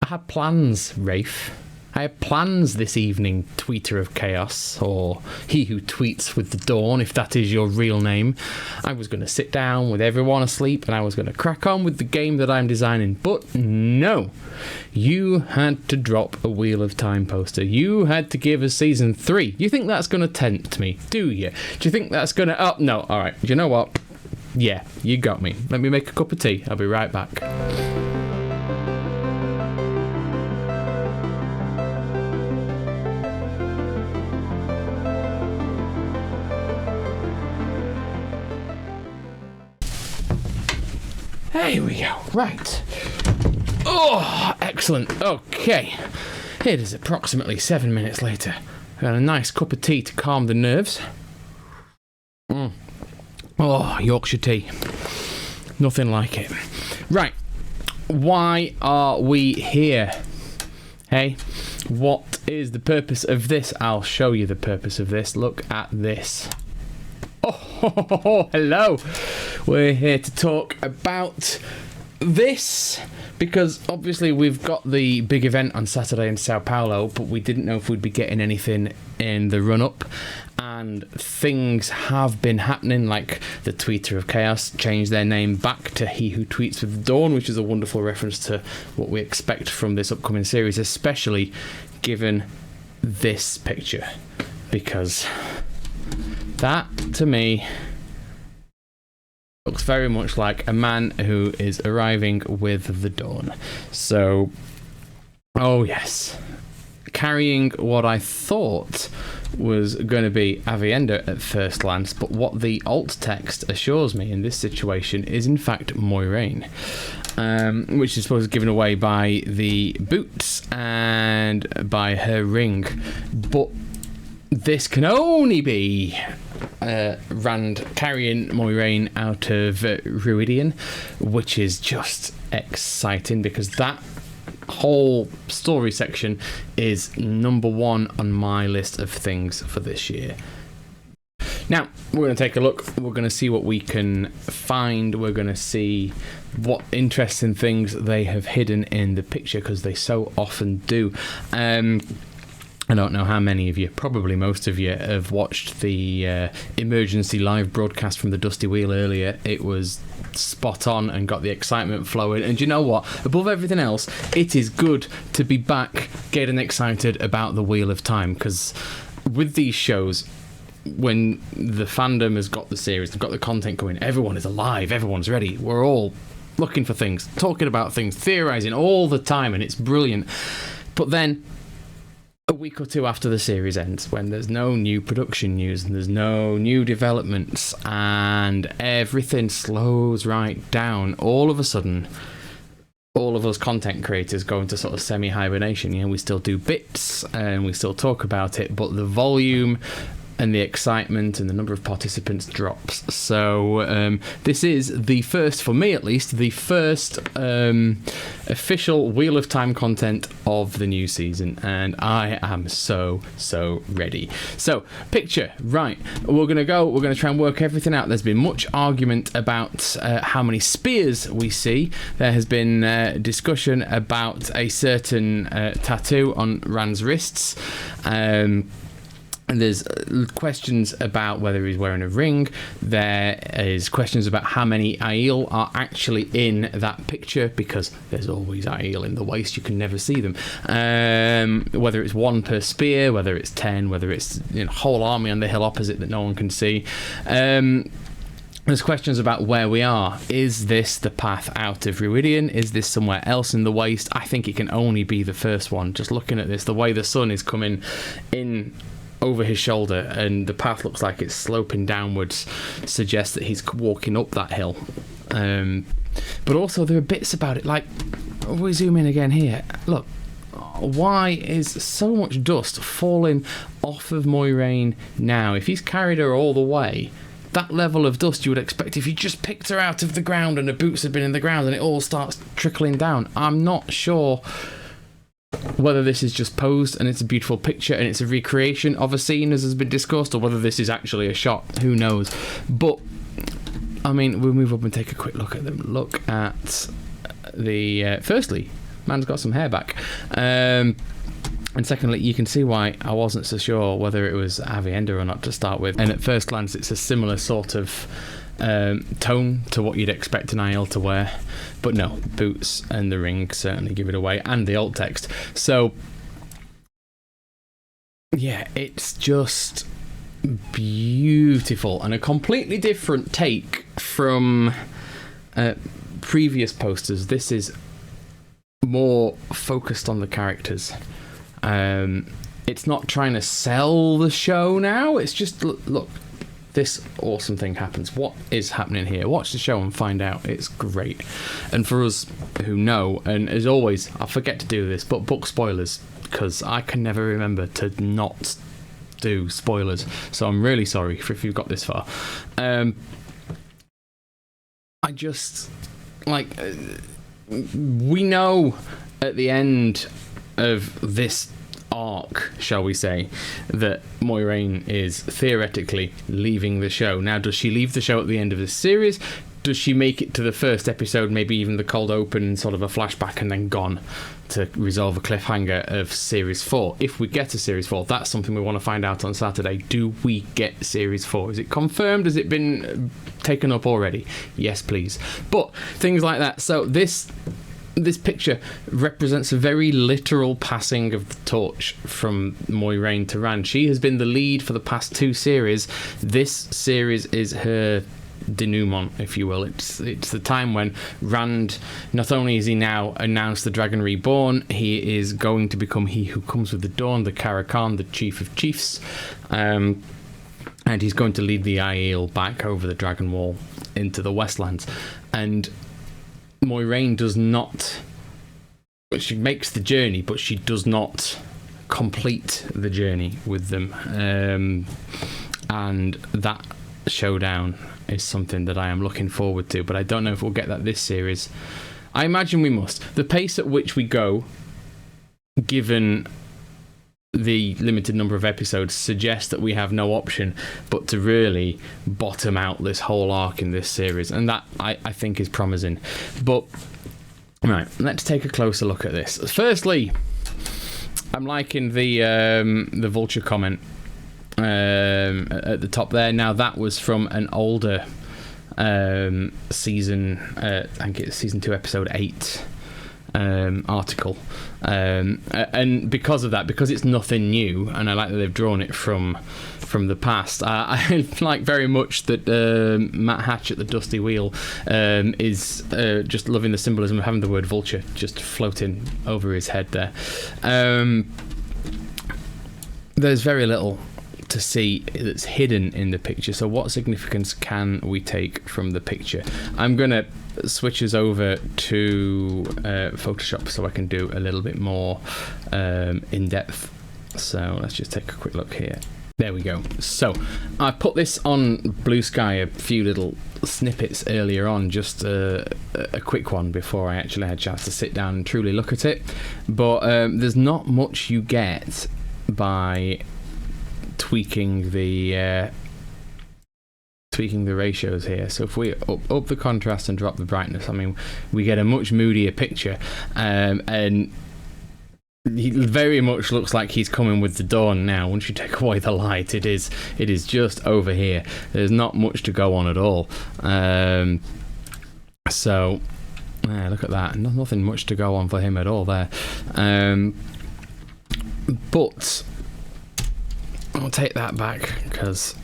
I had plans, Rafe. I had plans this evening, Tweeter of Chaos, or He Who Tweets with the Dawn, if that is your real name. I was going to sit down with everyone asleep and I was going to crack on with the game that I'm designing. But no, you had to drop a Wheel of Time poster. You had to give us Season 3. You think that's going to tempt me, do you? Do you think that's going to... Oh, no, all right. Do you know what? Yeah, you got me. Let me make a cup of tea. I'll be right back. Here we go. Right. Oh, excellent. Okay. It is approximately 7 minutes later. Got a nice cup of tea to calm the nerves. Oh, Yorkshire tea. Nothing like it. Right. Why are we here? Hey, what is the purpose of this? I'll show you the purpose of this. Look at this. Oh, hello. We're here to talk about this because obviously we've got the big event on Saturday in Sao Paulo, but we didn't know if we'd be getting anything in the run-up, and things have been happening, like the Tweeter of Chaos changed their name back to He Who Tweets with the Dawn, which is a wonderful reference to what we expect from this upcoming series, especially given this picture, because that, to me, looks very much like a man who is arriving with the dawn. So, oh yes, carrying what I thought was going to be Avienda at first glance, but what the alt text assures me in this situation is in fact Moiraine, which is supposed to be given away by the boots and by her ring, but this can only be Rand carrying Moiraine out of Ruidian, which is just exciting because that whole story section is number one on my list of things for this year. Now, we're going to take a look. We're going to see what we can find. We're going to see what interesting things they have hidden in the picture, because they so often do. I don't know how many of you, probably most of you, have watched the emergency live broadcast from the Dusty Wheel earlier. It was spot on and got the excitement flowing. And you know what? Above everything else, it is good to be back getting excited about the Wheel of Time, because with these shows, when the fandom has got the series, they've got the content coming, everyone is alive, everyone's ready. We're all looking for things, talking about things, theorising all the time, and it's brilliant. But then a week or two after the series ends, when there's no new production news and there's no new developments and everything slows right down, all of a sudden all of us content creators go into sort of semi-hibernation. You know, we still do bits and we still talk about it, but the volume and the excitement and the number of participants drops. So this is the first, for me at least, the first official Wheel of Time content of the new season, and I am so ready. So, picture, right, we're going to try and work everything out. There's been much argument about how many spears we see. There has been discussion about a certain tattoo on Rand's wrists. And there's questions about whether he's wearing a ring. There is questions about how many Aiel are actually in that picture, because there's always Aiel in the waist. You can never see them. Whether it's one per spear, whether it's 10, whether it's a whole army on the hill opposite that no one can see. There's questions about where we are. Is this the path out of Ruidian? Is this somewhere else in the waste? I think it can only be the first one. Just looking at this, the way the sun is coming in over his shoulder and the path looks like it's sloping downwards suggests that he's walking up that hill. But also there are bits about it, like, we zoom in again here, look, why is so much dust falling off of Moiraine now? If he's carried her all the way, that level of dust you would expect if you just picked her out of the ground and her boots had been in the ground and it all starts trickling down. I'm not sure whether this is just posed and it's a beautiful picture and it's a recreation of a scene as has been discussed, or whether this is actually a shot. Who knows? But I mean, we'll move up and take a quick look at them. Look at the firstly, man's got some hair back. And secondly, you can see why I wasn't so sure whether it was Avienda or not to start with. And at first glance, it's a similar sort of tone to what you'd expect an IL to wear. But no, boots and the ring certainly give it away, and the alt text. So, yeah, it's just beautiful and a completely different take from previous posters. This is more focused on the characters. It's not trying to sell the show now. It's just, look, this awesome thing happens. What is happening here? Watch the show and find out. It's great. And for us who know, and as always, I forget to do this, but book spoilers, because I can never remember to not do spoilers. So I'm really sorry if you've got this far. I just, like, we know at the end of this arc, shall we say, that Moiraine is theoretically leaving the show. Now, does she leave the show at the end of this series? Does she make it to the first episode, maybe even the cold open, sort of a flashback, and then gone to resolve a cliffhanger of series 4? If we get to series 4, that's something we want to find out on Saturday. Do we get series 4? Is it confirmed? Has it been taken up already? Yes, please. But things like that. So this picture represents a very literal passing of the torch from Moiraine to Rand. She has been the lead for the past 2 series. This series is her denouement, if you will. It's the time when Rand, not only is he now announced the Dragon Reborn, he is going to become he who comes with the dawn, the Karakan, the chief of chiefs, and he's going to lead the Aiel back over the Dragon Wall into the Westlands. And Moiraine does not, she makes the journey, but she does not complete the journey with them, and that showdown is something that I am looking forward to, but I don't know if we'll get that this series. I imagine we must. The pace at which we go, given the limited number of episodes, suggests that we have no option but to really bottom out this whole arc in this series, and that I think is promising. But right, let's take a closer look at this. Firstly, I'm liking the vulture comment at the top there. Now, that was from an older season, I think it's season 2 episode 8 article, and because of that, because it's nothing new, and I like that they've drawn it from the past, I like very much that Matt Hatch at the Dusty Wheel is just loving the symbolism of having the word vulture just floating over his head there. There's very little to see that's hidden in the picture, so what significance can we take from the picture? I'm gonna switch us over to Photoshop so I can do a little bit more in depth. So let's just take a quick look here. There we go. So I put this on Blue Sky, a few little snippets earlier on, just a quick one before I actually had a chance to sit down and truly look at it, but there's not much you get by tweaking the ratios here. So if we up the contrast and drop the brightness, I mean, we get a much moodier picture, and he very much looks like he's coming with the dawn now. Once you take away the light, it is just over here. There's not much to go on at all. So look at that. Nothing much to go on for him at all there. But I'll take that back because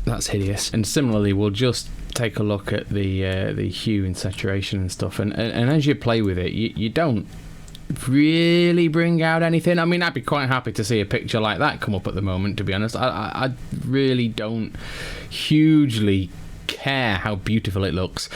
that's hideous. And similarly, we'll just take a look at the hue and saturation and stuff. And as you play with it, you don't really bring out anything. I mean, I'd be quite happy to see a picture like that come up at the moment, to be honest. I really don't hugely care how beautiful it looks.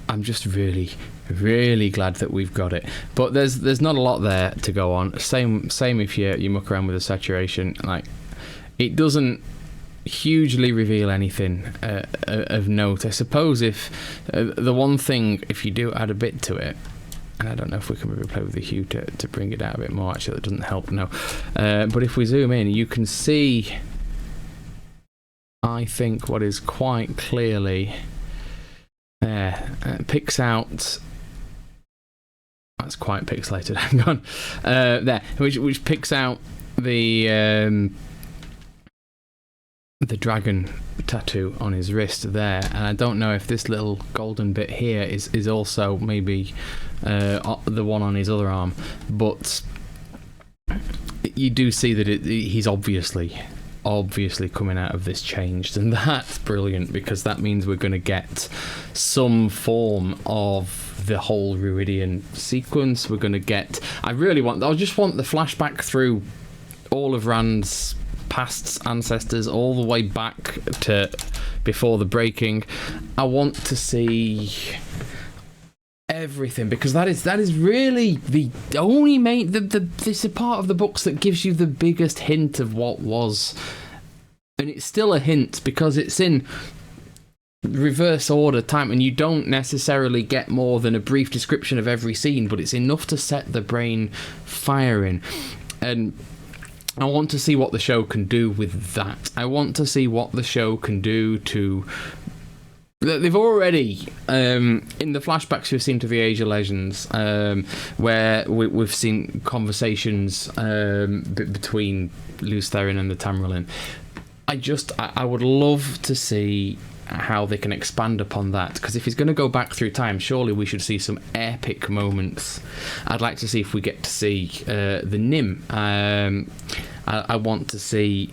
I'm just really glad that we've got it. But there's not a lot there to go on. Same if you muck around with the saturation. Like, it doesn't hugely reveal anything of note. I suppose if the one thing, if you do add a bit to it, and I don't know if we can maybe play with the hue to bring it out a bit more. Actually, that doesn't help, no. But if we zoom in, you can see, I think, what is quite clearly picks out That's quite pixelated. Hang on. There, which picks out the dragon tattoo on his wrist there, and I don't know if this little golden bit here is also maybe the one on his other arm, but you do see that he's obviously coming out of this changed, and that's brilliant, because that means we're going to get some form of the whole Ruidian sequence. We're going to get, I just want the flashback through all of Rand's past ancestors, all the way back to before the breaking. I want to see everything, because that is really the only this is a part of the books that gives you the biggest hint of what was, and it's still a hint because it's in reverse order time, and you don't necessarily get more than a brief description of every scene, but it's enough to set the brain firing. And I want to see what the show can do with that. I want to see what the show can do to... They've already, in the flashbacks we've seen to the Age of Legends, where we've seen conversations between Lews Therin and the Tamrielin. I would love to see how they can expand upon that, because if he's going to go back through time, surely we should see some epic moments. I'd like to see if we get to see the Nym. I want to see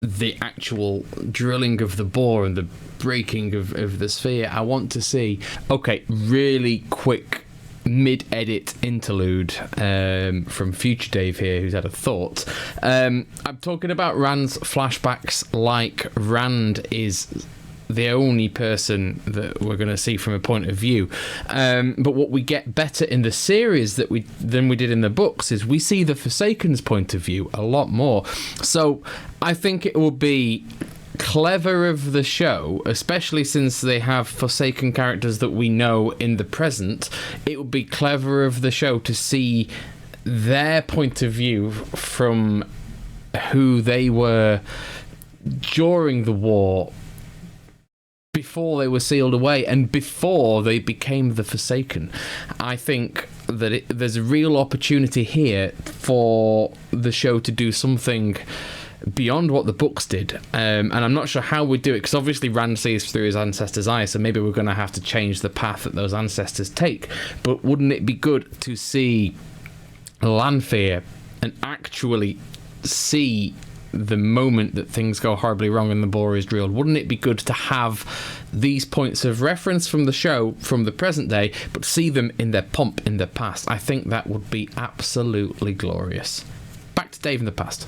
the actual drilling of the bore and the breaking of the sphere. I want to see, okay, really quick mid-edit interlude from Future Dave here, who's had a thought. I'm talking about Rand's flashbacks like Rand is the only person that we're going to see from a point of view. But what we get better in the series than we did in the books is we see the Forsaken's point of view a lot more. So I think it will be clever of the show, especially since they have Forsaken characters that we know in the present. It would be clever of the show to see their point of view from who they were during the war, before they were sealed away and before they became the Forsaken. I think that there's a real opportunity here for the show to do something beyond what the books did, and I'm not sure how we do it, because obviously Rand sees through his ancestors' eyes, so maybe we're going to have to change the path that those ancestors take. But wouldn't it be good to see Lanfear and actually see the moment that things go horribly wrong and the bore is drilled? Wouldn't it be good to have these points of reference from the show from the present day, but see them in their pomp in the past? I think that would be absolutely glorious. Back to Dave in the past.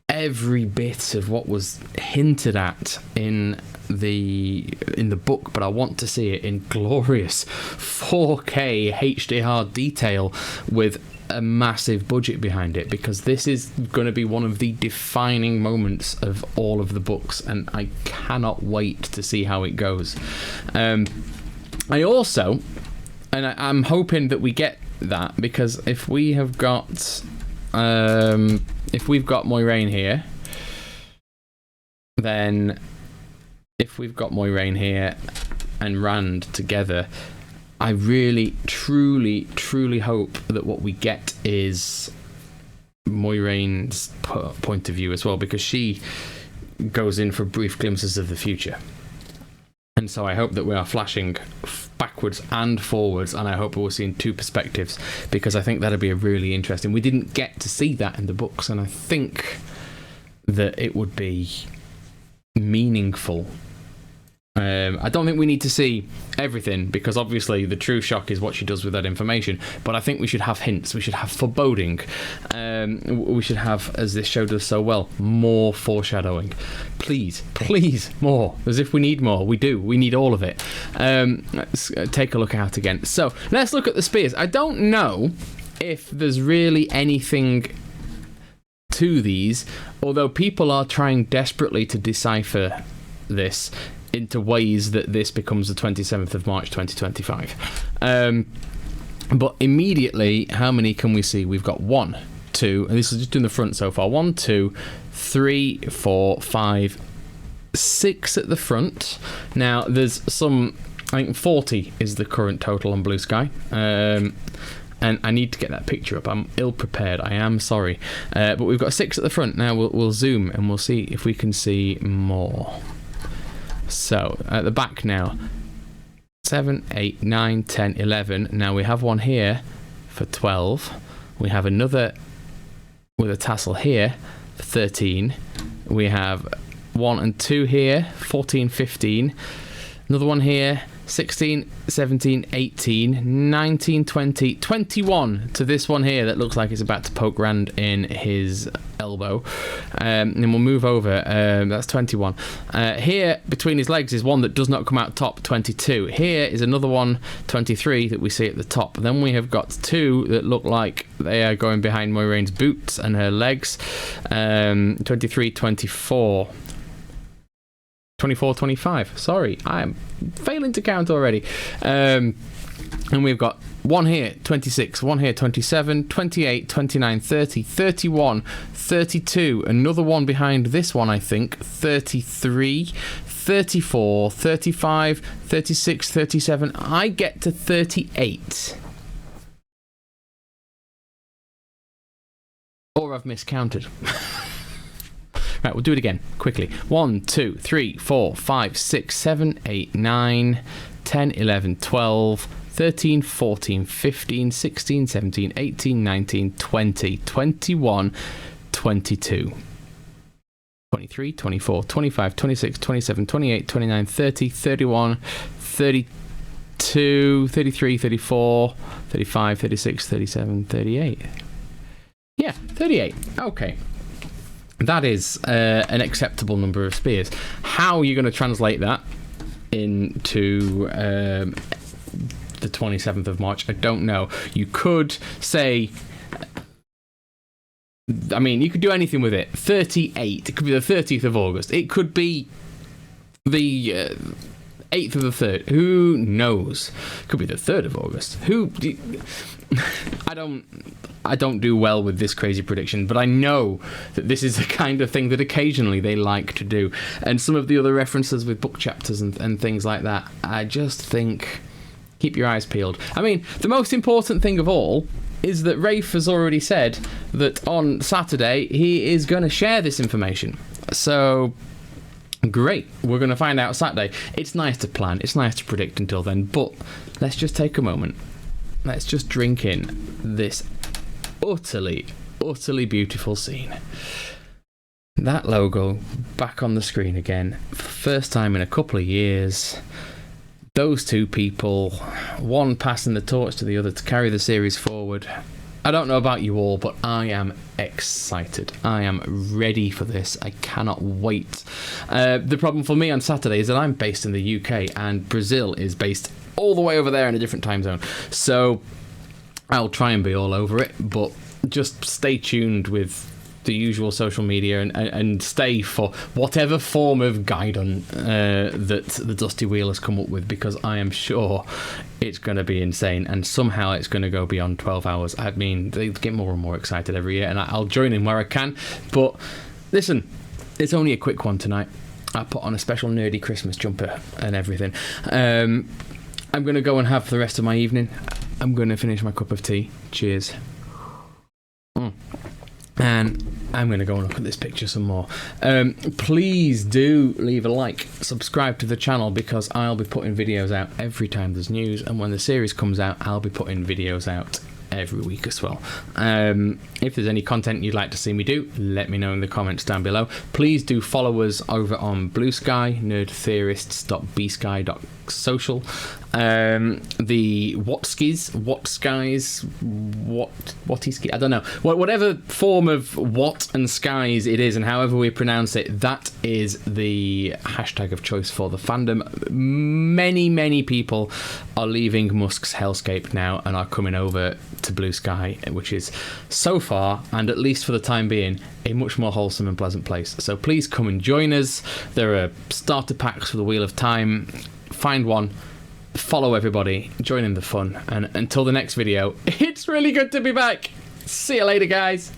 Every bit of what was hinted at in the book, but I want to see it in glorious 4K HDR detail with a massive budget behind it, because this is going to be one of the defining moments of all of the books, and I cannot wait to see how it goes. I also, and I'm hoping that we get that, because if we've got Moiraine here, then if we've got Moiraine here and Rand together, I really, truly, truly hope that what we get is Moiraine's point of view as well, because she goes in for brief glimpses of the future. And so I hope that we are flashing backwards and forwards, and I hope we're seeing two perspectives, because I think that'd be a really interesting... We didn't get to see that in the books, and I think that it would be meaningful. I don't think we need to see everything, because obviously the true shock is what she does with that information, but I think we should have hints, we should have foreboding, we should have, as this show does so well, more foreshadowing. Please more, as if we need more. We need all of it. Let's take a look out again. So let's look at the spears. I don't know if there's really anything to these, although people are trying desperately to decipher this into ways that this becomes the 27th of March 2025. But immediately, how many can we see? We've got 1, 2, and this is just in the front so far. 1, 2, 3, 4, 5, 6 at the front. Now, there's some I think 40 is the current total on Blue Sky. And I need to get that picture up. I'm ill prepared. I am sorry. But we've got 6 at the front. Now we'll zoom and we'll see if we can see more. So at the back now, 7, 8, 9, 10, 11. Now we have one here for 12. We have another with a tassel here for 13. We have 1 and 2 here, 14, 15. Another one here, 16, 17, 18, 19, 20, 21 to this one here that looks like it's about to poke Rand in his elbow. And we'll move over. That's 21. Here, between his legs, is one that does not come out top, 22. Here is another one, 23, that we see at the top. Then we have got 2 that look like they are going behind Moiraine's boots and her legs. 23, 24. 24, 25. Sorry, I'm failing to count already. And we've got one here, 26, one here, 27, 28, 29, 30, 31, 32. Another one behind this one, I think, 33, 34, 35, 36, 37. I get to 38. Or I've miscounted. Right, we'll do it again, quickly. 1, 2, 3, 4, 5, 6, 7, 8, 9, 10, 11, 12, 13, 14, 15, 16, 17, 18, 19, 20, 21, 22. 23, 24, 25, 26, 27, 28, 29, 30, 31, 32, 33, 34, 35, 36, 37, 38. Yeah, 38. Okay. That is an acceptable number of spears. How are you going to translate that into the 27th of March? I don't know. You could say... I mean, you could do anything with it. 38. It could be the 30th of August. It could be the 8th of the 3rd. Who knows? It could be the 3rd of August. I don't do well with this crazy prediction, but I know that this is the kind of thing that occasionally they like to do. And some of the other references with book chapters and things like that, I just think, keep your eyes peeled. I mean, the most important thing of all is that Rafe has already said that on Saturday he is going to share this information. So... great, we're going to find out Saturday. It's nice to plan, it's nice to predict until then, but let's just take a moment. Let's just drink in this utterly beautiful scene. That logo back on the screen again, for the first time in a couple of years. Those two people, one passing the torch to the other to carry the series forward. I don't know about you all, but I am excited. I am ready for this. I cannot wait. The problem for me on Saturday is that I'm based in the UK and Brazil is based all the way over there in a different time zone. So I'll try and be all over it, but just stay tuned with the usual social media and stay for whatever form of guidance that the Dusty Wheel has come up with, because I am sure it's going to be insane and somehow it's going to go beyond 12 hours. I mean, they get more and more excited every year and I'll join in where I can. But listen, it's only a quick one tonight. I put on a special nerdy Christmas jumper and everything. I'm going to go and have the rest of my evening. I'm going to finish my cup of tea. Cheers. And I'm going to go and look at this picture some more. Please do leave a like, subscribe to the channel, because I'll be putting videos out every time there's news, and when the series comes out, I'll be putting videos out every week as well. If there's any content you'd like to see me do, let me know in the comments down below. Please do follow us over on Blue Sky, nerdtheorists.bsky.social. The I don't know, whatever form of what and skies it is, and however we pronounce it, that is the hashtag of choice for the fandom. Many people are leaving Musk's hellscape now and are coming over to Blue Sky, which is so far, and at least for the time being, a much more wholesome and pleasant place. So please come and join us. There are starter packs for the Wheel of Time. Find one, follow everybody, join in the fun, and until the next video, it's really good to be back. See you later, guys.